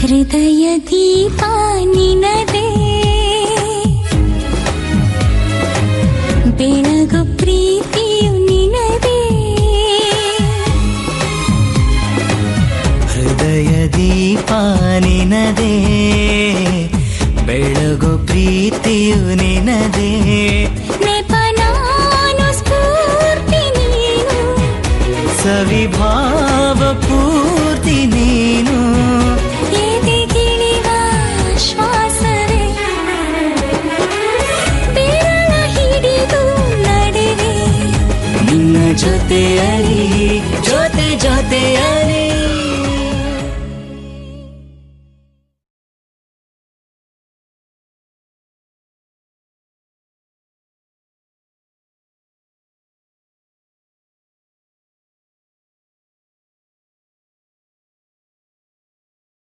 ಹೃದಯ ದೀಪ ನಿನದೇ, ಬೆಳಗು ಪ್ರೀತಿಯು ನಿನದೇ. ಹೃದಯ ದೀಪ ನಿನದೇ, ಬೆಳಗು ಪ್ರೀತಿಯು ನಿನದೇ. ನೆಪನಾನು ಸ್ಫೂರ್ತಿ ನೀನು, ಸವಿಭಾವ ಪೂರ್ತಿ ನೀನು. ಎದೆಗಿಳಿವ ಶ್ವಾಸವೇ, ಬೆರಳ ಹಿಡಿದು ನಡೆವೆ ನಿನ್ನ ಜೊತೆಯಲ್ಲಿ